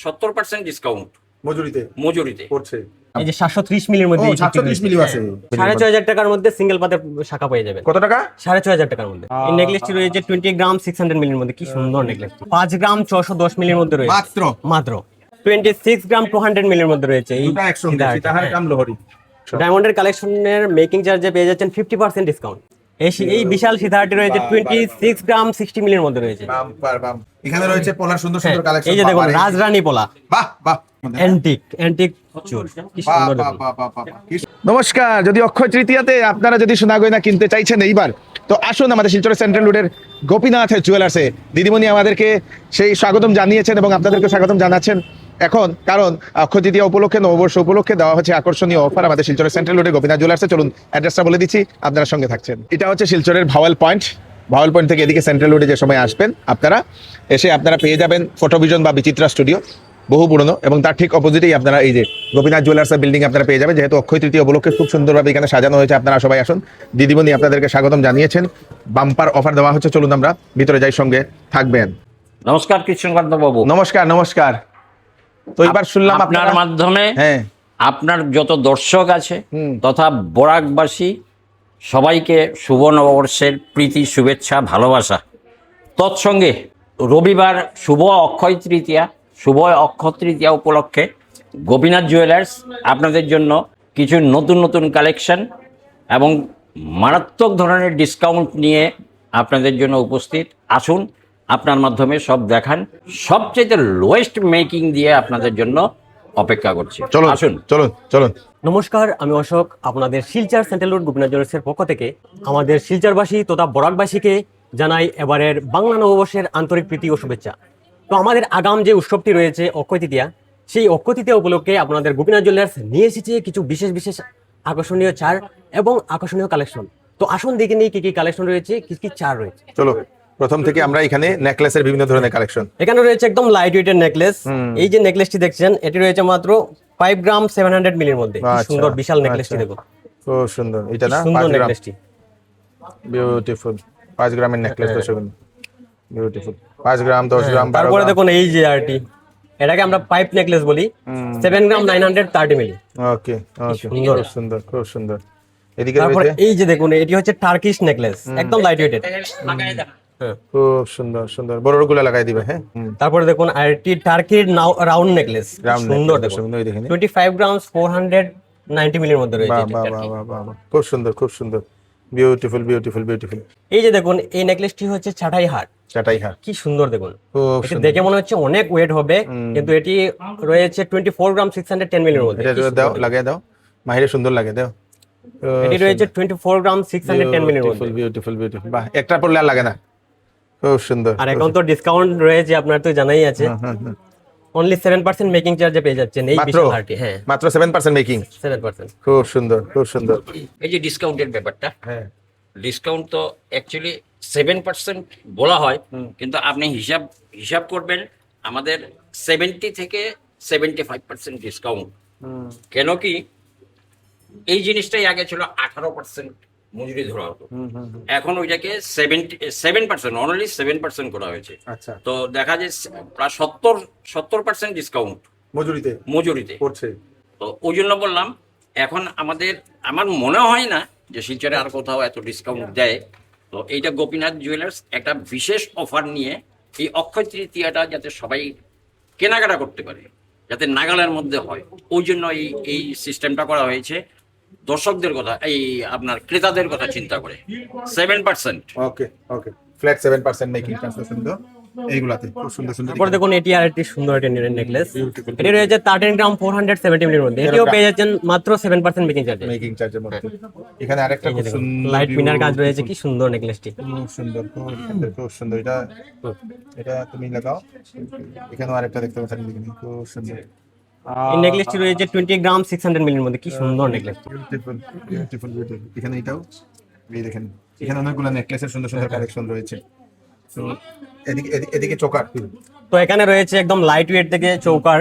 70% discount মজুরিতে পড়ছে। এই যে 730 মিলির মধ্যে 730 মিলি আছে। 6500 টাকার মধ্যে সিঙ্গেল পাতের শাখা পেয়ে যাবেন। কত টাকা? 6500 টাকার মধ্যে। এই নেকলেসটি রয়েছে 20 গ্রাম 600 মিলির মধ্যে, কি সুন্দর নেকলেস। 5 গ্রাম 610 মিলির মধ্যে রয়েছে মাত্র 26 গ্রাম 200 মিলির মধ্যে রয়েছে। এই সীতাহার কাম লোহরি ডায়মন্ডের কালেকশনের মেকিং চার্জে পেয়ে যাচ্ছেন 50% ডিসকাউন্ট। এই বিশাল সীতাহারটি রয়েছে 26 গ্রাম 60 মিলির মধ্যে রয়েছে। এখানে রয়েছে পলার সুন্দর সুন্দর কালেকশন। এই যে দেখুন রাজরানী পলা, বাহ বাহ, অ্যান্টিক চুল, কি সুন্দর দেখুন। নমস্কার। যদি অক্ষয় তৃতীয়াতে আপনারা যদি সোনা গয়না কিনতে চাইছেন এইবার, তো আসুন আমাদের শিলচরের সেন্ট্রাল রোডের গোপীনাথ জুয়েলার্সে। দিদিমণি আমাদেরকে সেই স্বাগতম জানিয়েছেন এবং আপনাদেরকে স্বাগতম জানাচ্ছেন এখন, কারণ অক্ষয় তৃতীয়া উপলক্ষে, নববর্ষ উপলক্ষে দেওয়া হচ্ছে আকর্ষণীয় অফার আমাদের শিলচরের সেন্ট্রাল রোডে গোপীনাথ জুয়েলার্সে। চলুন অ্যাড্রেসটা বলে দিচ্ছি, আপনারা সঙ্গে থাকছেন। এটা হচ্ছে শিলচরের ভাওয়াল পয়েন্ট থেকে এদিকে সেন্ট্রাল রোডে যে সময় আসবেন আপনারা, এসে আপনারা পেয়ে যাবেন ফটোভিশন বা বিচিত্রা স্টুডিও, বহু পুরনো, এবং তার ঠিক অপোজিটেই আপনারা এই যে গোপীনাথ জুয়েলার্সের বিল্ডিং আপনারা পেয়ে যাবেন। যেহেতু অক্ষয় তৃতীয়া উপলক্ষে খুব সুন্দরভাবে এখানে সাজানো হয়েছে, আপনারা সবাই আসুন। দিদিমণি আপনাদেরকে স্বাগতম জানিয়েছেন, বাম্পার অফার দেওয়া হচ্ছে। চলুন আমরা ভিতরে যাই, সঙ্গে থাকবেন। নমস্কার কৃষ্ণকান্ত বাবু। নমস্কার। তো এবার শুনলাম আপনার মাধ্যমে হ্যাঁ আপনার যত দর্শক আছে তথা বরাকবাসী সবাইকে শুভ নববর্ষের প্রীতি, শুভেচ্ছা, ভালোবাসা। তৎসঙ্গে রবিবার শুভ অক্ষয় তৃতীয়া উপলক্ষে গোপীনাথ জুয়েলার্স আপনাদের জন্য কিছু নতুন কালেকশন এবং মারাত্মক ধরনের ডিসকাউন্ট নিয়ে আপনাদের জন্য উপস্থিত। আসুন, আপনার মাধ্যমে সব দেখান। সবচেয়ে লোয়েস্ট মেকিং দিয়ে আপনাদের জন্য অপেক্ষা করছি। চলুন। নমস্কার, আমি অশোক। আপনাদের শিলচর সেন্ট্রাল রোড গোপীনাথ জুয়েলার্সের পক্ষ থেকে আমাদের শিলচরবাসী তথা বরাকবাসীকে জানাই এবারের বাংলা নববর্ষের আন্তরিক প্রীতি ও শুভেচ্ছা। তো আমাদের আগাম যে উৎসবটি রয়েছে অক্ষয় তৃতীয়া, সেই অক্ষয় তৃতীয়া উপলক্ষে আপনাদের গোপীনাথ জুয়েলার্স নিয়ে এসেছে কিছু বিশেষ আকর্ষণীয় ছাড় এবং আকর্ষণীয় কালেকশন। তো আসুন দেখে নিই কি কালেকশন রয়েছে, কি ছাড় রয়েছে। চলো প্রথম থেকে আমরা এখানে নেকলেসের বিভিন্ন ধরনের কালেকশন। এখানে রয়েছে একদম লাইট ওয়েটের নেকলেস। এই যে নেকলেসটি দেখছেন, এটি রয়েছে মাত্র 5 গ্রাম 700 মিলির মধ্যে। সুন্দর বিশাল নেকলেসটি দেখুন, খুব সুন্দর। এটা না সুন্দর নেকলেসটি, বিউটিফুল। 5 গ্রামের নেকলেস, বিউটিফুল। 5 গ্রাম 10 গ্রাম। তারপরে দেখুন এই যে আরটি, এটাকে আমরা পাইপ নেকলেস বলি, 7 গ্রাম 930 মিলি। ওকে, খুব সুন্দর। এদিকে তারপরে এই যে দেখুন, এটি হচ্ছে টার্কিশ নেকলেস, একদম লাইট ওয়েটেড, খুব সুন্দর। বড় গুলা লাগাই দিবে। হ্যাঁ, তারপরে দেখুন আরটি টার্কির রাউন্ড নেকলেস, সুন্দর দেখুন, 25 গ্রাম 490 মিলির মধ্যে রয়েছে। খুব সুন্দর। বিউটিফুল। এই যে দেখুন, এই নেকলেসটি হচ্ছে ছাটাই হার, কি সুন্দর দেখুন। এটি দেখে মনে হচ্ছে অনেক ওয়েট হবে, কিন্তু এটি রয়েছে 24 গ্রাম 610 মিলির মধ্যে। এটা দাও, লাগিয়ে দাও, মাহিরে সুন্দর লাগে, দাও। এটি রয়েছে 24 গ্রাম 610 মিলির মধ্যে। বিউটিফুল। বাহ, একটা পড়লে আর লাগে না, খুব সুন্দর। আর এখন তো ডিসকাউন্ট রয়েছে, আপনার তো জানাই আছে। অনলি 7% মেকিং চার্জে পেয়ে যাচ্ছেন এই বিশাল হারটি। হ্যাঁ, মাত্র 7% মেকিং, 7%। খুব সুন্দর। এই যে ডিসকাউন্টের ব্যাপারটা, হ্যাঁ, ডিসকাউন্ট তো অ্যাকচুয়ালি 7% বলা হয়, কিন্তু আপনি হিসাব করবেন আমাদের 70 থেকে 75% ডিসকাউন্ট। কেন কি এই জিনিসটাই আগে ছিল 18% মজুরি ধরা হতো, এখন ওইটাকে 7% অনলি 7% করা হয়েছে। আচ্ছা, তো দেখা যায় প্রায় 70% ডিসকাউন্ট মজুরিতে পড়ছে। তো ওই জন্য বললাম, এখন আমার মনে হয় না যে শিলচরে আর কোথাও এত ডিসকাউন্ট দেয়। তো এইটা গোপীনাথ জুয়েলার্স একটা বিশেষ অফার নিয়ে এই অক্ষয় তৃতীয়াটা যাতে সবাই কেনাকাটা করতে পারে, যাতে নাগালের মধ্যে হয়, ওই জন্য এই সিস্টেমটা করা হয়েছে। দর্শকদের কথা, এই আপনার ক্রেতাদের কথা চিন্তা করে 7%। ওকে, ফ্ল্যাট 7% মেকিং চার্জ আছে এইগুলাতে। খুব সুন্দর। তারপর দেখুন এটি আরেকটি সুন্দর একটি নেকলেস, এটি রয়েছে 13 গ্রাম 470 মিলির মধ্যে। এটিও পেয়ে যাচ্ছেন মাত্র 7% মেকিং চার্জের মধ্যে। এখানে আরেকটা খুব সুন্দর লাইট পিনার কাজ রয়েছে, কি সুন্দর নেকলেসটি, খুব সুন্দর। এটা তুমি লাগাও। এখানে আরেকটা দেখতে পাচ্ছেন, খুব সুন্দর। এই নেকলেসটি রয়েছে 20 গ্রাম 600 মিলির মধ্যে, কি সুন্দর নেকলেস, বিউটিফুল। এখানে এটাও এই দেখেন, এখানে অনেকগুলো নেকলেসের সুন্দর কালেকশন রয়েছে। তো এদিকে চৌকার, তো এখানে রয়েছে একদম লাইট ওয়েট থেকে চৌকার।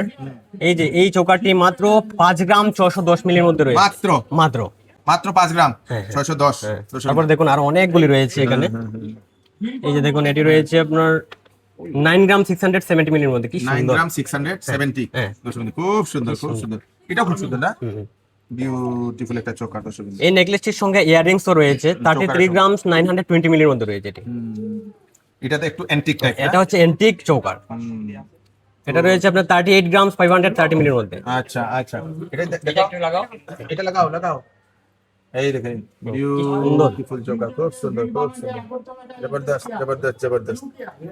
এই যে এই চৌকারটি মাত্র 5 গ্রাম 610 মিলির মধ্যে রয়েছে, মাত্র 5 গ্রাম 610। তারপর দেখুন আরো অনেকগুলি রয়েছে এখানে। এই যে দেখুন, এটি রয়েছে আপনার 9 গ্রাম 670 মিলির মধ্যে, কি 9 সুন্দর। গ্রাম 670 হ্যাঁ। দর্শক বিন্দু, খুব সুন্দর খুব সুন্দর। সুন্দর, এটা খুব সুন্দর না, হুম, হুম। বিউটিফুল একটা চোকার দর্শক বিন্দু। এই নেকলেসটির সঙ্গে ইয়াররিংসও রয়েছে, 33 গ্রাম 920 মিলির মধ্যে রয়েছে এটি। এটাতে একটু অ্যান্টিক টাইপ, এটা হচ্ছে এন্টিক চৌকার। এটা রয়েছে আপনার 38 গ্রাম 530 মিলির মধ্যে। আচ্ছা আচ্ছা, এটা এটা একটু লাগাও। এটা লাগাও লাগাও, এই দেখেন বিউটিফুল চোকার, খুব সুন্দর খুব সুন্দর, জবরদস্ত জবরদস্ত জবরদস্ত।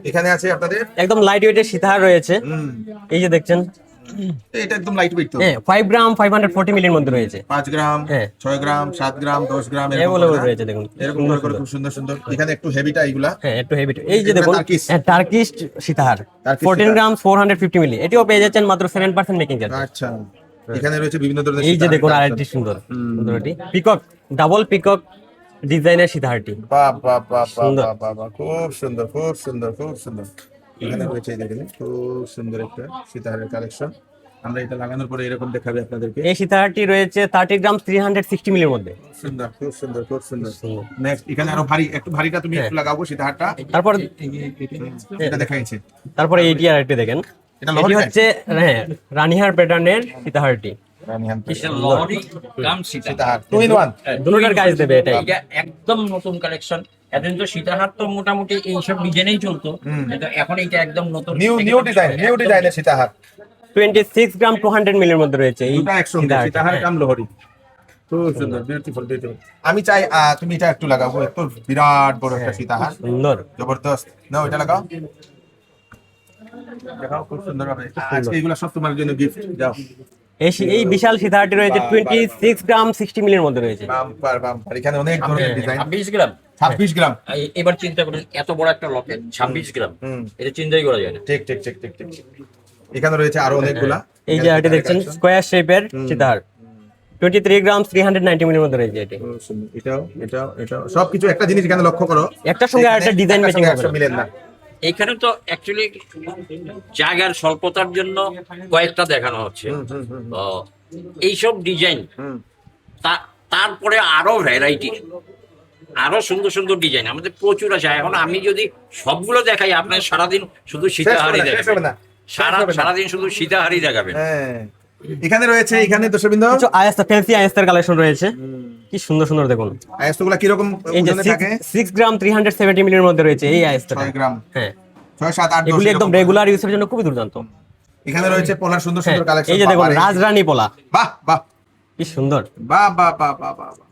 এখানে আছে আপনাদের একদম লাইট ওয়েটের সীতাহার রয়েছে, এই যে দেখছেন। এটা একদম লাইট ওয়েট তো, হ্যাঁ 5 গ্রাম 540 মিলির মধ্যে রয়েছে। 5 গ্রাম হ্যাঁ। 6 গ্রাম 7 গ্রাম 10 গ্রাম এভেলেবল রয়েছে, দেখুন এরকম করে খুব সুন্দর সুন্দর। এখানে একটু হেভিটা এইগুলা, হ্যাঁ একটু হেভি। এই যে এগুলা দেখুন, টার্কিশ। হ্যাঁ টার্কিশ সীতাহার, টার্কিশ 14 সীতাহার। গ্রাম 450 মিলি। এটিও পেয়ে যাচ্ছেন মাত্র 7% মেকিং চার্জ। আচ্ছা, এখানে রয়েছে বিভিন্ন ধরনের এই যে সীতাহার দেখুন collection। আরেকটি সুন্দর সুন্দরটি পিকক, ডাবল পিকক ডিজাইনের সীতাহারটি। বাহ বাহ বাহ বাহ সুন্দর। বাহ বাহ বাহ, খুব সুন্দর খুব সুন্দর খুব সুন্দর। এখানে রয়েছে এই দেখুন খুব সুন্দর একটা সীতাহারের কালেকশন। আমরা এটা লাগানোর পরে এরকম দেখাবে আপনাদেরকে। এই সীতাহারটি রয়েছে 30 গ্রাম 360 মিলির মধ্যে। সুন্দর খুব সুন্দর খুব সুন্দর। সুন্দর। নেক্সট এখানে আরো ভারী, একটু ভারীটা তুমি হ্যাঁ। একটু লাগাবো সীতাহারটা, তারপর এটা দেখাইছে। তারপরে এইটি আরেকটি দেখেন, এটা এটি লহরি হচ্ছে হ্যাঁ রানীহার প্যাটার্নের সীতাহারটি। এটা লহরি কাম সীতাহার। সীতাহার 2 in 1। দুটোটার কাজ দেবে এটাই। এটা একদম নতুন কালেকশন। এতদিন তো সীতাহার তো মোটামুটি এইসব ডিজাইনেই চলতো, কিন্তু এখন এটা একদম নতুন নিউ ডিজাইনের সীতাহার, 26 গ্রাম 200 মিলির মধ্যে রয়েছে এই দুটো একসঙ্গে, সীতাহারটি। সীতাহার কাম লহরি, খুব সুন্দর বিউটিফুল বিউটিফুল। আমি চাই তুমি এটা একটু লাগাবো, এত বিরাট বড় একটা সীতাহার, সুন্দর। জবরদস্ত। নাও এটা লাগাও, দেখাও খুব সুন্দর হবে। আজকে এগুলো সব তোমার জন্য গিফট। যাও, এই বিশাল সীতাহারটি রয়েছে 26 গ্রাম 60 মিলির মধ্যে রয়েছে। Bumper bumper. এখানে অনেক ধরনের ডিজাইন। 26 গ্রাম। 26 গ্রাম, এবার চিন্তা করুন, এত বড় একটা লকেট 26 গ্রাম, এটা চিন্তাই করা যায় না। ঠিক ঠিক ঠিক ঠিক ঠিক। এখানে রয়েছে আরো অনেকগুলা। এই যে আরটি দেখছেন স্কয়ার শেপের সীতাহার, 23 গ্রাম 390 মিলির মধ্যে রয়েছে এটি। খুব সুন্দর। এটাও এটাও এটাও সবকিছু। একটা জিনিস এখানে লক্ষ্য করো, একটার সঙ্গে আরেকটা ডিজাইন একটার ম্যাচিং সঙ্গে হবে একশো না। মিলেন না। এখানে তো অ্যাকচুয়ালি জায়গার স্বল্পতার জন্য কয়েকটা দেখানো হচ্ছে। তো এইসব ডিজাইন, তারপরে আরো ভ্যারাইটি, আরো সুন্দর সুন্দর ডিজাইন আমাদের প্রচুর আছে। এখন আমি যদি সবগুলো দেখাই, আপনার সারাদিন শুধু সীতাহারি শেষ হবে দেখাবেন, না। সারাদিন শুধু সীতাহারি দেখাবেন। হ্যাঁ, এখানে রয়েছে, এখানে দর্শকবৃন্দ কিছু আয়াস্তা, ফ্যান্সি আয়াস্তার কালেকশন রয়েছে, কি সুন্দর সুন্দর দেখুন। আয়াস্তগুলা কিরকম এই যে ওজনে থাকে? 6 গ্রাম 370 মিলির মধ্যে রয়েছে এই আয়াস্তাটা। 6 গ্রাম, হ্যাঁ 6 7 8 10 এগুলি একদম এরকম। রেগুলার ইউজের জন্য খুবই দুর্দান্ত। এখানে রয়েছে পলার সুন্দর হ্যাঁ, সুন্দর কালেকশন। এই যে দেখুন রাজরানী পোলা, বাহ বাহ কি সুন্দর। বাহ বাহ বাহ বাহ বাহ বাহ।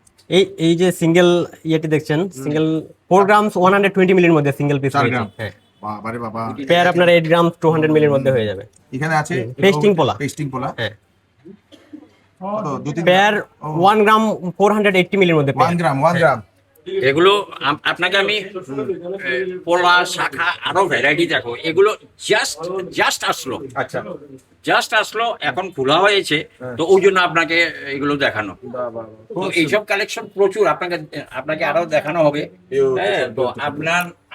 এই যে সিঙ্গেল ইয়েটি দেখছেন, সিঙ্গেল 4 গ্রাম 120 মিলির মধ্যে সিঙ্গেল পিস 4 রয়েছে। গ্রাম, হ্যাঁ, বাবা রে বাবা। পেয়ার আপনার 8 গ্রাম 200 মিলির মধ্যে হয়ে যাবে। এখানে আছে পেস্টিং পোলা। পেস্টিং পোলা, হ্যাঁ, কত 2-3 পেয়ার 1 গ্রাম 480 মিলির মধ্যে 1 গ্রাম 1 গ্রাম। এগুলো আপনাকে আমি পোলা শাখা আরো ভ্যারাইটি দেখো। এগুলো জাস্ট আসলো, আচ্ছা, জাস্ট আসলো, এখন খোলা হয়েছে, তো ওই জন্য আপনাকে এগুলো দেখানো। বাহ বাহ তো এইসব কালেকশন প্রচুর আপনাকে আরো দেখানো হবে। হ্যাঁ, তো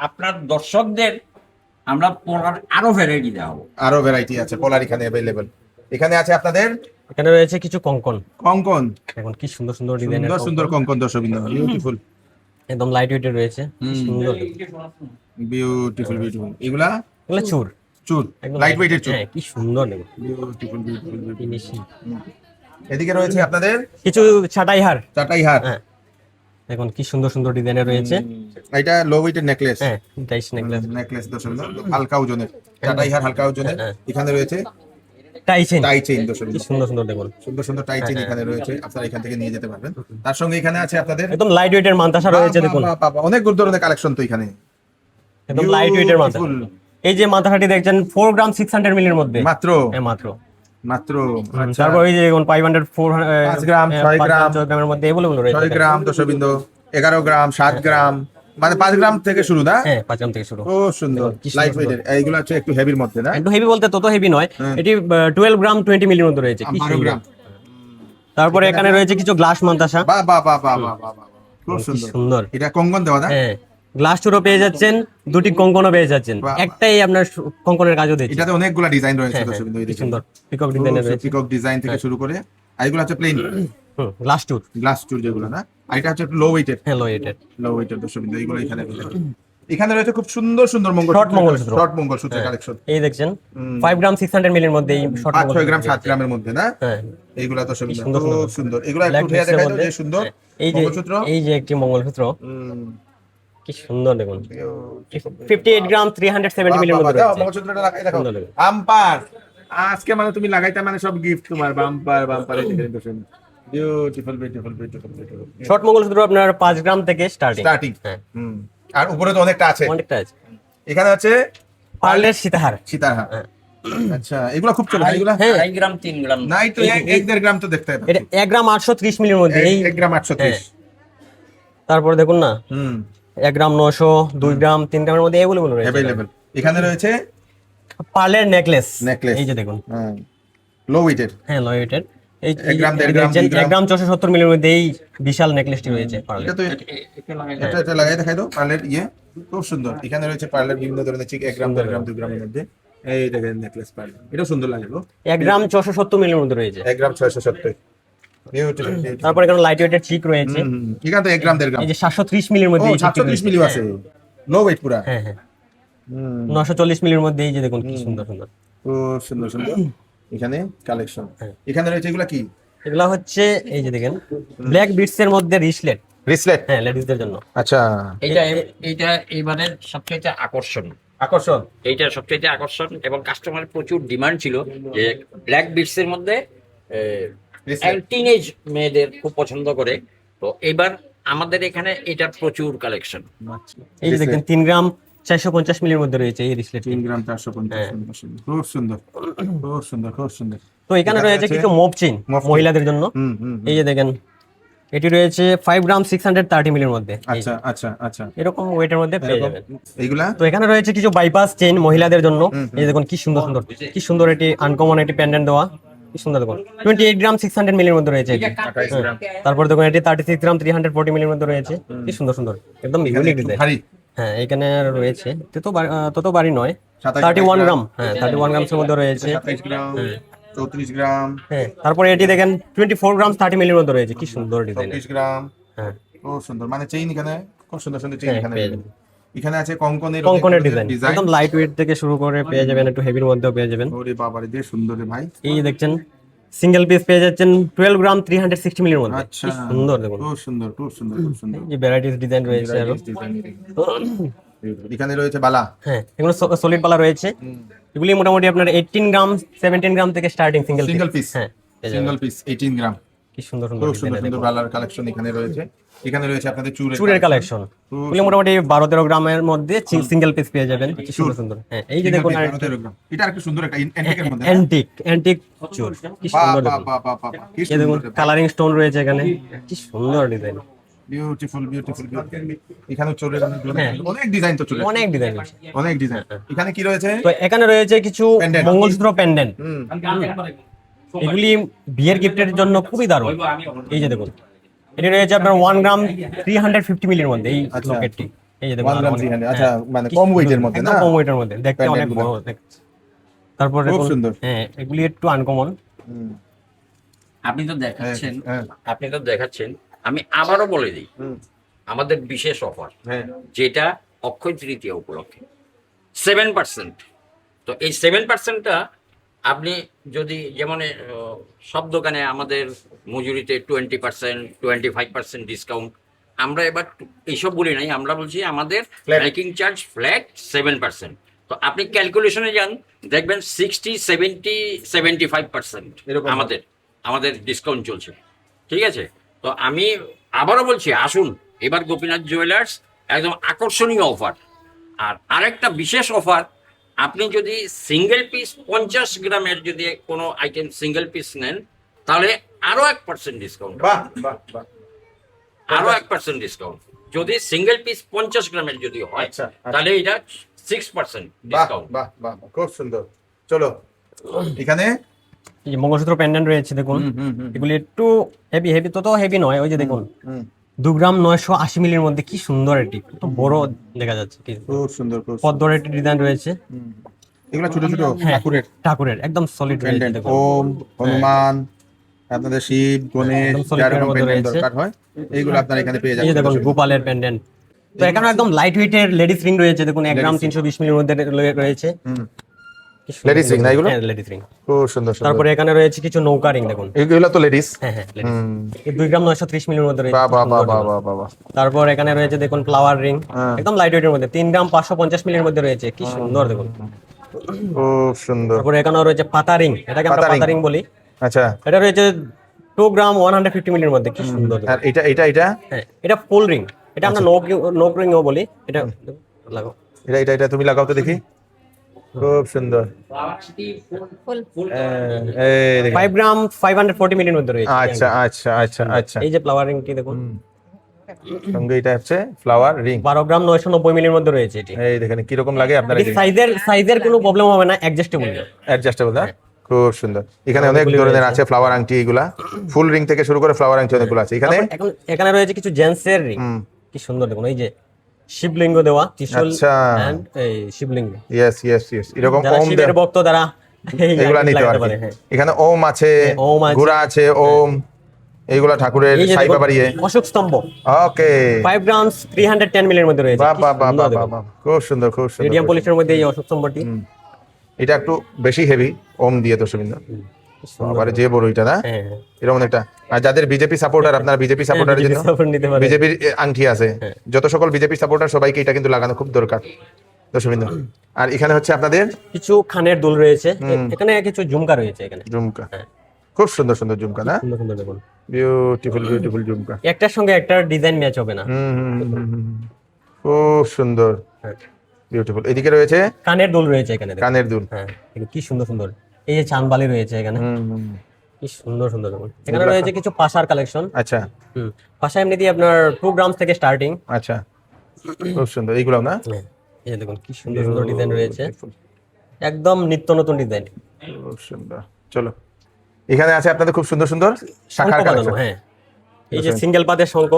আপনার দর্শকদের আমরা পড়ার আরো ভ্যারাইটি দেখাবো। আরো ভ্যারাইটি আছে পোলার এখানে अवेलेबल। এখানে আছে আপনাদের এখানে রয়েছে কিছু কঙ্কন, কঙ্কন, এখন কি সুন্দর সুন্দর ডিজাইনের সুন্দর সুন্দর কঙ্কন দর্শকবৃন্দ, বিউটিফুল একদম লাইট ওয়েটের রয়েছে, কি সুন্দর। Beautiful beautiful. এগুলা এগুলো চুর, চুর, একদম লাইট ওয়েটের চুর, হ্যাঁ, কি সুন্দর দেখুন। Beautiful beautiful beautiful. ফিনিশিং। এদিকে রয়েছে আপনাদের কিছু ছাটাই হার, চাটাই হার। হ্যাঁ দেখুন কি সুন্দর সুন্দর ডিজাইনের রয়েছে। এটা লো ওয়েটের নেকলেস, হ্যাঁ ডাইস নেকলেস, নেকলেস দর্শকবৃন্দ, হালকা ওজনের চাটাই হার, হালকা ওজনের। হ্যাঁ। এখানে রয়েছে টাই চেইন, টাই চেইন কি দর্শকবৃন্দ, সুন্দর সুন্দর দেখুন। সুন্দর সুন্দর টাই চেইন এখানে রয়েছে, আপনারা এখান থেকে নিয়ে যেতে পারবেন। তার সঙ্গে এখানে আছে আপনাদের একদম লাইট ওয়েটের মান্তাসা রয়েছে দেখুন, বাহ, বাহ, বাহ, অনেক ধরনের কালেকশন তো এখানে, একদম লাইট ওয়েটের মান্তাসা। Beautiful। এই যে মান্তাসাটি দেখছেন 4 গ্রাম 600 মিলির মধ্যে, মাত্র হ্যাঁ মাত্র। মাত্র আচ্ছা, তারপর এই যে দেখুন 5 গ্রাম, 6 গ্রাম, 6 গ্রামের মধ্যে এগুলো রয়েছে। 6 গ্রাম দর্শকবৃন্দ, 11 গ্রাম, 7 গ্রাম, মানে 5 গ্রাম থেকে শুরু না? হ্যাঁ 5 গ্রাম থেকে শুরু। ও সুন্দর, কি সুন্দর লাইট ওয়েটের। এইগুলো হচ্ছে একটু হেভির মধ্যে না? একটু হেভি বলতে তত হেভি নয়, হ্যাঁ। এটি 12 গ্রাম 20 মিলির মধ্যে রয়েছে, কি 12 সুন্দর। গ্রাম। তারপরে এখানে রয়েছে কিছু গ্লাস মান্তাসা, বাহ বাহ বাহ বাহ বাহ বাহ বাহ, খুব কি সুন্দর। সুন্দর। এটা কঙ্কন দেওয়া না? হ্যাঁ গ্লাস চুরও পেয়ে যাচ্ছেন, দুটি কঙ্কনও পেয়ে যাচ্ছেন, বাহ। একটাই আপনার কঙ্কনের কাজও দিচ্ছে। এটাতে অনেকগুলা ডিজাইন রয়েছে হ্যাঁ, দর্শকবৃন্দ, এই কি দেখুন। সুন্দর পিকক ডিজাইনের রয়েছে। পিকক ডিজাইন থেকে শুরু করে, আর এগুলো হচ্ছে প্লেন গ্লাস চুর, গ্লাস চুর যেগুলো না, আর এটা হচ্ছে লো ওয়েটের, হ্যাঁ লো ওয়েটেড। লো ওয়েটের দর্শকবৃন্দ, এইগুলো এখানে available। এখানে রয়েছে খুব সুন্দর সুন্দর Short মঙ্গলসূত্র। শর্ট মঙ্গলসূত্রের হ্যাঁ, কালেকশন। এই দেখছেন 5 গ্রাম 600 মিলির মধ্যে এই শর্ট 5-6 গ্রাম 7 গ্রামের মধ্যে না? হ্যাঁ, এইগুলা তো সুন্দর, সুন্দর সুন্দর। খুব সুন্দর। এগুলা একটু Black উঠে beads এর দেখাই দাও, মধ্যে। যে সুন্দর হ্যাঁ, এই যে মঙ্গলসূত্র। এই যে একটি মঙ্গলসূত্র হুম। কি সুন্দর দেখুন 58 গ্রাম 370 মিলির মধ্যে দাও, রয়েছে। মঙ্গলসূত্রটা লাগাই দেখো। সুন্দর দেখুন। বাম্পার আজকে মানে তুমি লাগাইতে মানে সব গিফট তোমার, bumper bumper. Beautiful beautiful beautiful beautiful. Short mangalsutra আপনার 5 গ্রাম থেকে স্টার্টিং। স্টার্টিং। হ্যাঁ, হুম। আর উপরে তো অনেকটা আছে। অনেকটা আছে। এখানে আছে পার্লের সীতাহার। সীতাহার। হ্যাঁ। আচ্ছা, এগুলা খুব চলে এগুলা। হ্যাঁ। 2.5 গ্রাম 3 গ্রাম নাই তো 1-1.5 গ্রাম তো দেখতে এটা 1 গ্রাম 830 মিলির মধ্যে এই 1 গ্রাম 830। তারপরে দেখুন না হুম। 1 গ্রাম 900 2 গ্রাম 3 গ্রামের মধ্যে এগুলো রয়েছে। অ্যাভেলেবল। এখানে রয়েছে পার্লের নেকলেস। নেকলেস। এই যে দেখুন। হ্যাঁ, লো ওয়েটের। হ্যাঁ, লয়েটেড। এই 1 গ্রাম, 1.5 গ্রাম, 2 গ্রাম। 1 গ্রাম 470 মিলির মধ্যে এই বিশাল নেকলেসটি রয়েছে পার্লের। এটা তো এটা লাগাই দেখাই দাও। পার্লের খুব সুন্দর। এখানে রয়েছে পার্লের বিভিন্ন ধরনের চিক 1 গ্রাম 1.5 গ্রাম 2 গ্রামের মধ্যে। এই দেখেন নেকলেস পার্ল, এটা সুন্দর লাগে গো। 1 গ্রাম 470 মিলির মধ্যে রয়েছে। 1 গ্রাম 670। বিউটিফুল। তারপর এখানে লাইট ওয়েটের চিক রয়েছে। এখানে তো 1 গ্রাম 1.5 গ্রাম। এই যে 730 মিলির মধ্যে ও এই চিকটি 730 মিলি আছে, লো ওয়েট পুরা। হ্যাঁ হ্যাঁ 940 মিলির মধ্যে এই যে দেখুন কি সুন্দর সুন্দর। খুব সুন্দর সুন্দর এখানে কালেকশন। হ্যাঁ। এখানে রয়েছে এগুলা কি? এগুলা হচ্ছে এই যে দেখেন ব্ল্যাক বিটস এর মধ্যে রিসলেট। রিসলেট। হ্যাঁ, লেডিসদের জন্য। আচ্ছা, এইটা এবারের সবচেয়ে আকর্ষণ। আকর্ষণ। এইটা সবচেয়ে আকর্ষণ এবং কাস্টমারের প্রচুর ডিমান্ড ছিল যে ব্ল্যাক বিটস এর মধ্যে টিনেজ মেয়েদের খুব পছন্দ করে। তো এবার আমাদের এখানে এটার প্রচুর কালেকশন। এই যে দেখেন 3 গ্রাম 450 মিলির মধ্যে রয়েছে এই রিসলেট। 3 গ্রাম 450। খুব সুন্দর খুব সুন্দর খুব সুন্দর। তো এখানে রয়েছে কিছু মপ চেইন মহিলাদের জন্য। এই যে দেখেন এটি রয়েছে 5 গ্রাম 630 মিলির মধ্যে। এই যে, আচ্ছা আচ্ছা আচ্ছা। এরকম ওয়েটের মধ্যে পেয়ে যাবেন। এইগুলা তো এখানে রয়েছে কিছু বাইপাস চেইন মহিলাদের জন্য। এই যে দেখুন কি সুন্দর সুন্দর, কি সুন্দর এটি আনকমন এটি পেন্ডেন্ট দেওয়া, কি সুন্দর দেখুন 28 গ্রাম 600 মিলির মধ্যে রয়েছে এটি। তারপর দেখুন এটি 36 গ্রাম 340 মিলির মধ্যে রয়েছে, কি সুন্দর সুন্দর একদম ইউনিক ডিজাইন। ভারী। হ্যাঁ, এখানে রয়েছে তত বাড়ি নয়, 27 31 গ্রাম। হ্যাঁ, 31 গ্রামের মধ্যে রয়েছে। 27 গ্রাম 34 গ্রাম হ্যাঁ, তারপরে এটি দেখেন 24 গ্রাম 30 মিলির মধ্যে রয়েছে, কি সুন্দর ডিজাইন। 24 গ্রাম। হ্যাঁ, খুব সুন্দর, মানে চেইন এখানে খুব সুন্দর সুন্দর চেইন হ্যাঁ, এখানে। পেয়ে যাবেন। এখানে আছে কঙ্কনের কঙ্কনের ডিজাইন একদম লাইট ওয়েট থেকে শুরু করে পেয়ে যাবেন একটু হেভির মধ্যেও পেয়ে যাবেন। ওরে বাবারে যে সুন্দর রে ভাই। এই যে দেখছেন সিঙ্গেল পিস পেয়ে যাচ্ছেন 12 গ্রাম 360 মিলির মধ্যে, আচ্ছা, কি সুন্দর দেখুন। খুব সুন্দর খুব সুন্দর খুব সুন্দর। এই যে ভ্যারাইটিস ডিজাইন রয়েছে আরো। এখানে রয়েছে বালা। হ্যাঁ, এগুলো সলিড পালা রয়েছে। এগুলি মোটামুটি আপনার 18 গ্রাম 17 গ্রাম থেকে স্টার্টিং সিঙ্গেল পিস। হ্যাঁ, পেয়ে যাবেন। সিঙ্গেল পিস 18 গ্রাম। কি সুন্দর সুন্দর খুব সুন্দর ডিজাইন সুন্দর বালার কালেকশন এখানে রয়েছে। এখানে রয়েছে আপনাদের চুরের কালেকশন। এগুলো মোটামুটি 12-13 গ্রামের মধ্যে সিঙ্গেল পিস পেয়ে যাবেন, কি সুন্দর সুন্দর। হ্যাঁ, এই যে দেখুন এটা আরেকটু সুন্দর একটা অ্যান্টিকের মধ্যে। অ্যান্টিক চুর, কি সুন্দর দেখুন। কি এই দেখুন সুন্দর। কালারিং স্টোন রয়েছে এখানে, কি সুন্দর ডিজাইন। Beautiful beautiful. এখানে চোরের হ্যাঁ। অনেক ডিজাইন তো চলে, অনেক ডিজাইন রয়েছে। অনেক ডিজাইন। এখানে কি রয়েছে? তো এখানে রয়েছে কিছু Pendant। মঙ্গলসূত্র পেন্ডেন্ট। হুম। এগুলি বিয়ের গিফটের জন্য খুবই দারুণ। এই যে দেখুন এটি রয়েছে আপনার 1 গ্রাম 350 মিলির মধ্যে এই আচ্ছা। লকেটটি। এই যে দেখুন 1 গ্রাম 300। আচ্ছা, মানে কম ওয়েটের মধ্যে না? একদম কম ওয়েটের মধ্যে, দেখতে Pendant অনেক গুলো। বড় দেখতে। তারপর খুব দেখুন, সুন্দর। হ্যাঁ এগুলি একটু আনকমন। হুম। আপনি তো দেখাচ্ছেন, হ্যাঁ। আমি আবারও বলে দিই হুম। আমাদের বিশেষ অফার হ্যাঁ। যেটা অক্ষয় তৃতীয়া উপলক্ষে 7%। তো এই 7%টা আপনি যদি যেমন সব দোকানে আমাদের মজুরিতে 20% 25% ডিসকাউন্ট, আমরা এবার এইসব বলি নাই, আমরা বলছি আমাদের Flat। Making charge flat 7%। তো আপনি ক্যালকুলেশনে যান, দেখবেন 60 70 75% এরকম আমাদের ডিসকাউন্ট চলছে। ঠিক আছে, তো আমি আবারও বলছি আসুন এবার গোপীনাথ জুয়েলার্স একদম আকর্ষণীয় অফার। আর আরেকটা বিশেষ অফার, আপনি যদি সিঙ্গেল পিস 50 গ্রামের যদি কোনো আইটেম সিঙ্গেল পিস নেন তাহলে আরো 1% ডিসকাউন্ট, বাহ বাহ বাহ। আরো 1% ডিসকাউন্ট। যদি সিঙ্গেল পিস 50 গ্রামের যদি হয় আচ্ছা, আচ্ছা। তাহলে এটা 6% বাহ ডিসকাউন্ট। বাহ বাহ, খুব সুন্দর। চলো এখানে এই যে মঙ্গলসূত্র পেন্ডেন্ট রয়েছে দেখুন। এগুলি একটু হেভি হেভি, তত হেভি নয়। ওই যে দেখুন 2 গ্রাম 980 মিলির মধ্যে, কি সুন্দর এটি, কত বড় দেখা যাচ্ছে। খুব সুন্দর খুব সুন্দর। পদ্মর একটি ডিজাইন রয়েছে। এগুলো ছোট ছোট হ্যাঁ, ঠাকুরের ঠাকুরের একদম সলিড রয়েছে পেন্ডেন্ট, দেখুন। ওম হনুমান, আপনাদের শিব গণেশ, একদম solid যারকম এর মধ্যে পেন্ডেন্ট রয়েছে। দরকার হয় এইগুলো আপনারা এখানে পেয়ে এই যে যাবেন। দেখুন গোপালের পেন্ডেন্ট, তো এখানে একদম লাইট ওয়েটের লেডিস রিং রয়েছে, দেখুন 1 গ্রাম 320 মিলির মধ্যে রয়েছে। লেডিস রিং না এগুলো? হ্যাঁ, লেডিস রিং। খুব সুন্দর সুন্দর। তারপরে এখানে রয়েছে কিছু নৌকা রিং, দেখুন। এগুলো তো লেডিস। হ্যাঁ হ্যাঁ, লেডিস। এই 2 গ্রাম 930 মিলির মধ্যে রয়েছে। বাহ বাহ বাহ সুন্দর বাহ দেখুন। বাহ বাহ। তারপর এখানে রয়েছে দেখুন ফ্লাওয়ার রিং, একদম লাইট ওয়েটের মধ্যে 3 গ্রাম 550 মিলির মধ্যে রয়েছে, কি সুন্দর দেখুন। খুব সুন্দর। তারপরে এখানেও রয়েছে পাতা রিং, এটাকে আমরা পাতা ring। পাতা রিং বলি। আচ্ছা। এটা রয়েছে 2 গ্রাম 150 মিলির মধ্যে, কি সুন্দর দেখুন। আর এটা হ্যাঁ, এটা ফুল রিং, এটা আমরা নোক রিংও বলি। এটা লাগাও। এটা তুমি লাগাও তো দেখি। খুব সুন্দর। এই দেখুন। 5 গ্রাম 540 মিলির মধ্যে রয়েছে। আচ্ছা আচ্ছা আচ্ছা আচ্ছা। এই যে ফ্লাওয়ার রিংটি দেখুন, সঙ্গে এটা হচ্ছে ফ্লাওয়ার রিং। 12 গ্রাম 990 মিলির মধ্যে রয়েছে এটি। এই দেখেন কি রকম লাগে আপনারা। এটি সাইজের কোনো প্রবলেম হবে না, অ্যাডজাস্টেবল। অ্যাডজাস্টেবল না? খুব সুন্দর। এখানে অনেক ধরনের আছে ফ্লাওয়ার আংটি, এগুলা ফুল রিং থেকে শুরু করে ফ্লাওয়ার আংটি অনেকগুলো আছে এখানে। এখানে রয়েছে কিছু জেন্টসের রিং, কি সুন্দর দেখুন। এই যে শিবলিঙ্গ দেওয়া, ত্রিশূল আচ্ছা। and এই শিবলিঙ্গ। ইয়েস ইয়েস ইয়েস, এরকম যারা ওম শিবের ভক্ত তারা এগুলা নিতে লাগাতে পারে। হ্যাঁ। এখানে ওম আছে, ওম আছে। ঘোড়া আছে, ওম, এইগুলা ঠাকুরের এই যে সাই দেখুন, বাবারিয়ে। অশোক স্তম্ভ ওকে। 5 গ্রাম 310 মিলির মধ্যে রয়েছে, বাহ কি বাহ বাহ সুন্দর বাহ দেখুন। বাহ, খুব সুন্দর খুব সুন্দর। রেডিয়াম পলিশের মধ্যে এই অশোক স্তম্ভটি। এটা একটু বেশি হেভি, ওম দিয়ে তো সুবিন্দর। আবার যে বড় এটা না, হ্যাঁ হ্যাঁ। এরকম একটা। আর যাদের বিজেপি সাপোর্টার, আপনারা বিজেপি সাপোর্টারের জন্য support নিতে পারে। বিজেপির আংটি আছে, যত সকল বিজেপি সাপোর্টার সবাইকে এটা কিন্তু লাগানো খুব দরকার তো সুবিন্দর। আর এখানে হচ্ছে আপনাদের কিছু খানের দুল রয়েছে, এখানে কিছু ঝুমকা রয়েছে এখানে। ঝুমকা, হ্যাঁ। খুব সুন্দর সুন্দর ঝুমকা না? সুন্দর সুন্দর দেখুন, বিউটিফুল বিউটিফুল ঝুমকা। একটার সঙ্গে একটার ডিজাইন ম্যাচ হবে না। খুব সুন্দর হ্যাঁ। বিউটিফুল। এদিকে রয়েছে কানের দুল রয়েছে এখানে দেখুন। কানের দুল। হ্যাঁ, দেখুন কি সুন্দর সুন্দর। এই যে চাঁদবালি রয়েছে এখানে, কি সুন্দর সুন্দর দেখুন। এখানে রয়েছে কিছু পাশার কালেকশন। আচ্ছা পাশা এমনিতেই আপনার 2 গ্রাম থেকে স্টার্টিং। আচ্ছা, খুব সুন্দর এইগুলো না? এই যে দেখুন কি সুন্দর সুন্দর ডিজাইন রয়েছে, একদম নিত্য নতুন ডিজাইন। খুব সুন্দর। চলো, এখানে আছে আপনাদের খুব সুন্দর সুন্দর শাখার কালেকশন। হ্যাঁ, এই যে সিঙ্গেল পাতের শঙ্খ,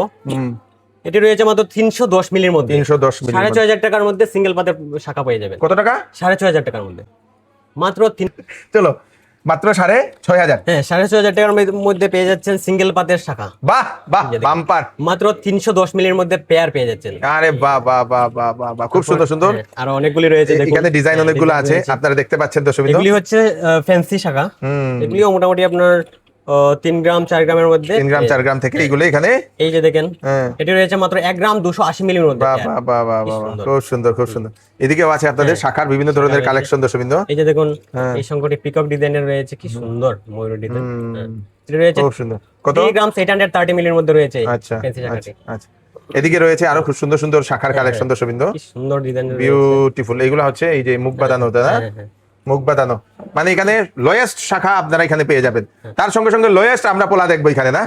এটি রয়েছে মাত্র 310 মিলির মধ্যে। 310 মিলি। 6500 টাকার মধ্যে সিঙ্গেল পাতের শাখা পেয়ে যাবেন। কত টাকা? 6500 টাকার মধ্যে মাত্র চলো, মাত্র 6500। হ্যাঁ, 6500 টাকার মধ্যে পেয়ে যাচ্ছেন সিঙ্গেল পাতের শাখা। বাহ বাহ, বাম্পার। মাত্র 310 মিলির মধ্যে পেয়ার পেয়ে যাচ্ছেন। আরে বাহ বাহ বাহ বাহ বাহ বাহ, খুব সুন্দর সুন্দর। হ্যাঁ, আরো অনেকগুলি রয়েছে দেখুন। এখানে ডিজাইন অনেকগুলো আছে, আপনারা দেখতে পাচ্ছেন তো সুবিন্দর। এগুলি হচ্ছে ফ্যান্সি শাখা। এগুলিও মোটামুটি আপনার 3 গ্রাম 4 গ্রামের মধ্যে। 3 গ্রাম 4 গ্রাম থেকে এগুলো এখানে। এই যে দেখেন, এটি রয়েছে মাত্র 1 গ্রাম 280 মিলির মধ্যে। বাহ বাহ বাহ বাহ বাহ, খুব সুন্দর খুব সুন্দর। এদিকেও আছে আপনাদের শাখার বিভিন্ন ধরনের কালেকশন দর্শকবৃন্দ। এই যে দেখুন, এই সংকটে পিকক ডিজাইনের রয়েছে, কি সুন্দর ময়ূর ডিজাইন। এটা রয়েছে খুব সুন্দর। কত? 3 গ্রাম 830 মিলির মধ্যে রয়েছে আচ্ছা ফ্যান্সি শাখাটি। আচ্ছা। এদিকে রয়েছে আরো খুব সুন্দর সুন্দর শাখার কালেকশন দর্শকবৃন্দ। কি সুন্দর ডিজাইন রয়েছে। বিউটিফুল। এগুলো হচ্ছে এই যে মুখ বাঁধানো, তাই না? মুখ বাঁধানো মানে এখানে লোয়েস্ট শাখা আপনারা এখানে পেয়ে যাবেন। তার সঙ্গে সঙ্গে লোয়েস্ট আমরা পোলা দেখবো এখানে না?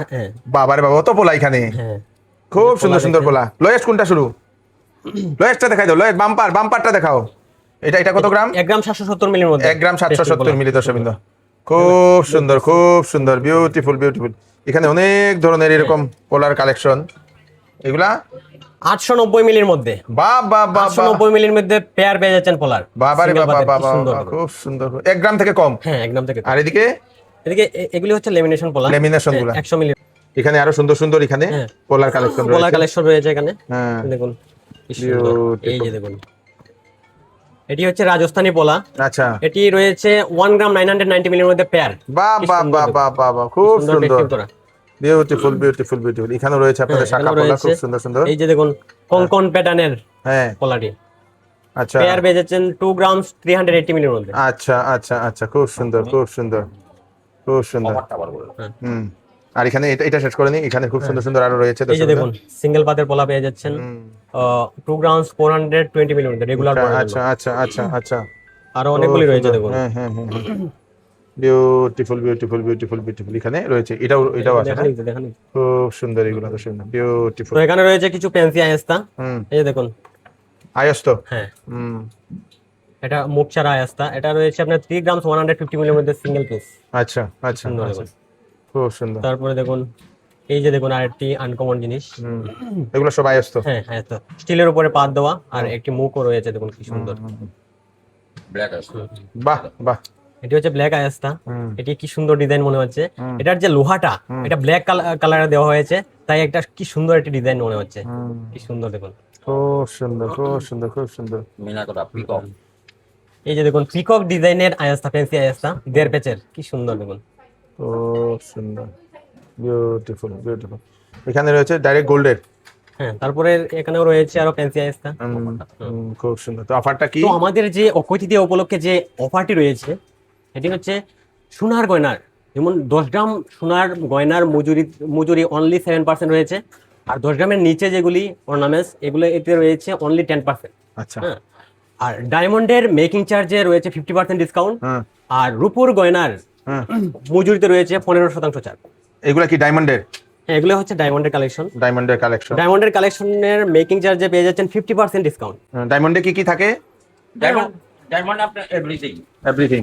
বাবারে বাবা, অত পোলা এখানে। খুব সুন্দর সুন্দর পোলা। লোয়েস্ট কোনটা শুরু? লোয়েস্টটা দেখাই দাও। লোয়েস্ট বাম্পারটা দেখাও। এটা কত গ্রাম? 1 গ্রাম 770 মিলির মধ্যে। 1 গ্রাম 770 মিলি দর্শকবৃন্দ। খুব সুন্দর খুব সুন্দর, বিউটিফুল বিউটিফুল। এখানে অনেক ধরনের এরকম পোলার কালেকশন। এগুলা 890 মিলির মধ্যে। বাহ বাহ বাহ, 890 মিলির মধ্যে পেয়ার পেয়ে যাচ্ছেন পোলার। বাবারে Single বাবা পাতের, বাবা, কি সুন্দর। খুব সুন্দর। 1 গ্রাম থেকে কম। হ্যাঁ, 1 গ্রাম থেকে। আর এদিকে এগুলি হচ্ছে লেমিনেশন পোলা। লেমিনেশন গুলা 100 মিলি। এখানে আরো সুন্দর সুন্দর এখানে পোলার কালেকশন পোলার রয়েছে। কালেকশন রয়েছে এখানে। হ্যাঁ, দেখুন কি সুন্দর। এই যে দেখুন, এটি হচ্ছে রাজস্থানী পোলা। আচ্ছা। এটি রয়েছে 1 গ্রাম 990 মিলির মধ্যে পেয়ার। বাহ বাহ বাহ বাহ বাহ বাহ, খুব সুন্দর। Beautiful beautiful beautiful. এখানে রয়েছে আপনাদের শাখা পোলা, খুব সুন্দর সুন্দর। এই যে দেখুন, কোঙ্কন প্যাটার্নের হ্যাঁ পোলাটি। আচ্ছা। পেয়ার পেয়ে যাচ্ছেন 2 গ্রাম 380 মিলির মধ্যে। আচ্ছা আচ্ছা আচ্ছা, খুব সুন্দর খুব সুন্দর খুব সুন্দর। আর এখানে এটা শেষ করে নি, এখানে খুব সুন্দর সুন্দর আরো রয়েছে। এই যে দেখুন, সিঙ্গেল পাতের পোলা পেয়ে যাচ্ছেন 2 গ্রাম 420 মিলির মধ্যে রেগুলার। আচ্ছা আচ্ছা আচ্ছা আচ্ছা, আরো অনেকগুলি রয়েছে দেখুন। হ্যাঁ হ্যাঁ হ্যাঁ, বিউটিফুল বিউটিফুল বিউটিফুল বিউটিফুল। এখানে রয়েছে এটাও আছে না? দেখেন খুব সুন্দর, এগুলো তো সুন্দর, বিউটিফুল। তো এখানে রয়েছে কিছু ফ্যান্সি আয়েস্তা। এই যে দেখুন, আয়স্ত। হ্যাঁ, এটা মুখ ছাড়া আয়েস্তা। এটা রয়েছে আপনার 3 গ্রাম 150 মিলির মধ্যে সিঙ্গেল পিস। আচ্ছা আচ্ছা আচ্ছা, খুব সুন্দর। তারপরে দেখুন, এই যে দেখুন আরেকটি আনকমন জিনিস। এগুলো সব আয়স্ত। হ্যাঁ হ্যাঁ, তো স্টিলের উপরে পাত দেওয়া আর একটি মুখও রয়েছে, দেখুন কি সুন্দর। বাহ বাহ, এটি হচ্ছে ব্ল্যাক আয়াস্তা। এটি কি সুন্দর ডিজাইন মনে হচ্ছে। এটার যে লোহাটা এটা ব্ল্যাক কালারে দেওয়া হয়েছে, তাই একটা কি সুন্দর একটি ডিজাইন মনে হচ্ছে। কি সুন্দর দেখুন, খুব সুন্দর, খুব সুন্দর, খুব সুন্দর। মিনা করা পিকক। এই যে দেখুন পিকক ডিজাইনের আয়াস্তা, ফ্যান্সি আয়াস্তা 1.5 পেচের, কি সুন্দর দেখুন। খুব সুন্দর, বিউটিফুল, বিউটিফুল। এখানে রয়েছে ডাইরেক্ট গোল্ডের। হ্যাঁ, তারপরে এখানেও রয়েছে আরো ফ্যান্সি আয়াস্তা। খুব সুন্দর। তো অফারটা কি? তো আমাদের যে অক্ষয় তৃতীয়া উপলক্ষে যে অফারটি রয়েছে এটি হচ্ছে সোনার গয়নার, যেমন 10 গ্রাম সোনার গয়নার মজুরি অনলি 7% রয়েছে, আর 10 গ্রামের নিচে যেগুলি অর্নামেন্টস এগুলো এতে রয়েছে অনলি 10%। আচ্ছা। হ্যাঁ, আর ডায়মন্ডের মেকিং চার্জে রয়েছে 50% ডিসকাউন্ট, হ্যাঁ, আর রূপোর গয়নার হ্যাঁ। মজুরিতে রয়েছে 15% ছাড়। এগুলা কি ডায়মন্ডের? হ্যাঁ, এগুলো হচ্ছে ডায়মন্ডের কালেকশন। ডায়মন্ডের কালেকশন। ডায়মন্ডের কালেকশনের মেকিং চার্জে পেয়ে যাচ্ছেন 50% ডিসকাউন্ট। ডায়মন্ডে কি কি থাকে? ডায়মন্ড আপনার এভরিথিং, এভরিথিং।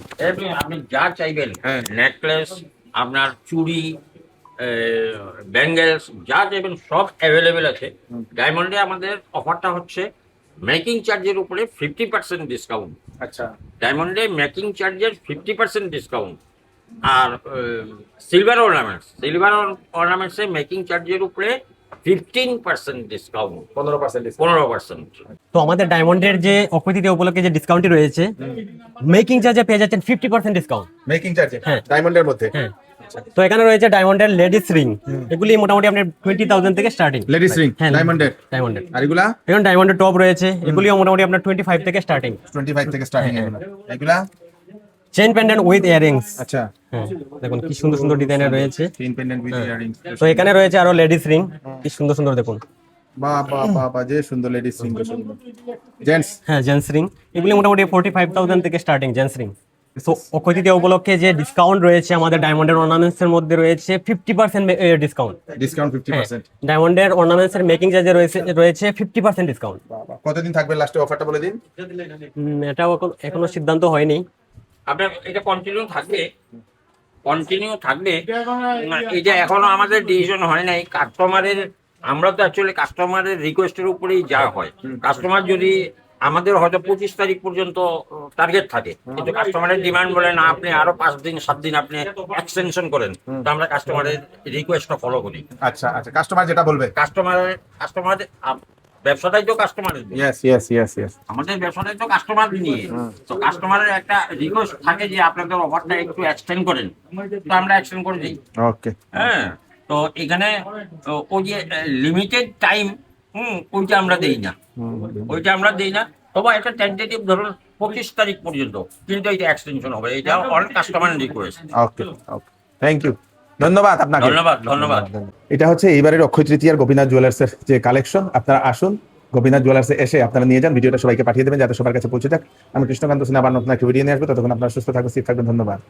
আপনি যা চাইবেন, হ্যাঁ। নেকলেস, আপনার চুড়ি, ব্যাঙ্গেলস, যা চাইবেন সব অ্যাভেলেবেল আছে। ডায়মন্ডে আমাদের অফারটা হচ্ছে মেকিং চার্জের উপরে 50% ডিসকাউন্ট। আচ্ছা। ডায়মন্ডে মেকিং চার্জের 50% ডিসকাউন্ট। আর সিলভার অর্নামেন্টসে মেকিং চার্জের উপরে 15% ডিসকাউন্ট, 15%। তো আমাদের ডায়মন্ডের যে অক্ষয় তৃতীয়া উপলক্ষে যে ডিসকাউন্টটি রয়েছে, মেকিং চার্জে পেয়ে যাচ্ছেন 50% ডিসকাউন্ট। মেকিং চার্জে? হ্যাঁ। ডায়মন্ডের মধ্যে? হ্যাঁ। তো এখানে রয়েছে ডায়মন্ডের লেডিস রিং, এগুলি মোটামুটি আপনার 20,000 থেকে স্টার্টিং। লেডিস রিং হ্যাঁ, ডায়মন্ডের? ডায়মন্ডের। আর এগুলা? এখন ডায়মন্ডের টপ রয়েছে, এগুলিও মোটামুটি আপনার 25 থেকে স্টার্টিং। 25 থেকে স্টার্টিং এগুলা। এগুলা? Chain pendant with earrings. আচ্ছা। হ্যাঁ, দেখুন কি সুন্দর সুন্দর ডিজাইনের রয়েছে। Chain pendant with earrings. তো এখানে রয়েছে আরো লেডিস রিং, কি সুন্দর সুন্দর দেখুন। বাহ বাহ বাহ বাহ, যে সুন্দর লেডিস রিং, সুন্দর। জেন্টস? হ্যাঁ, জেন্টস রিং, এগুলি মোটামুটি 45,000 থেকে স্টার্টিং জেন্টস রিং। তো অক্ষয় তৃতীয়া উপলক্ষে যে ডিসকাউন্ট রয়েছে আমাদের ডায়মন্ডের অর্নামেন্টস এর মধ্যে রয়েছে 50% ডিসকাউন্ট। ডিসকাউন্ট 50%। ডায়মন্ডের অর্নামেন্টস এর মেকিং চার্জে রয়েছে 50% ডিসকাউন্ট। বাহ বাহ। কতদিন থাকবে লাস্টে অফারটা বলে দিন? এটাও এখনো সিদ্ধান্ত হয়নি। আপনার এটা কন্টিনিউ থাকবে। এটা এখনো আমাদের ডিসিশন হয় নাই। আমরা তো অ্যাকচুয়ালি কাস্টমারের রিকোয়েস্টের উপরেই যা হয়। কাস্টমার যদি আমাদের হয়তো 25 তারিখ পর্যন্ত টার্গেট থাকে, কিন্তু কাস্টমারের ডিমান্ড বলে না আপনি আরো 5 দিন 7 দিন আপনি এক্সটেনশন করেন, তো আমরা কাস্টমারের রিকোয়েস্টটা ফলো করি। আচ্ছা আচ্ছা, কাস্টমার যেটা বলবে। কাস্টমারের ব্যবসাটাই তো কাস্টমারের। ইয়েস। আমাদের ব্যবসাটাই তো কাস্টমার নিয়ে। তো কাস্টমারের একটা রিকোয়েস্ট থাকে যে আপনাদের অফারটা একটু এক্সটেন্ড করেন, তো আমরা এক্সটেন্ড করে দিই। ওকে। হ্যাঁ, তো এখানে ওই যে লিমিটেড টাইম, ওইটা আমরা দেই না। তবে একটা টেন্টেটিভ ধরুন 25 তারিখ পর্যন্ত, কিন্তু এটা এক্সটেনশন হবে। এটা অনেক customer request. Okay. Thank you, ধন্যবাদ আপনাকে। ধন্যবাদ। এটা হচ্ছে এইবারের অক্ষয় তৃতীয়ার গোপীনাথ জুয়েলার্সের যে কালেকশন। আপনারা আসুন গোপীনাথ জুয়েলার্সে এসে আপনারা নিয়ে যান। ভিডিওটা সবাইকে পাঠিয়ে দেবেন যাতে সবার কাছে পৌঁছে যাক। আমি কৃষ্ণকান্ত সিনহা আবার নতুন একটা ভিডিও নিয়ে আসবো। ততক্ষণ আপনারা সুস্থ থাকবেন, সেফ থাকবেন। ধন্যবাদ।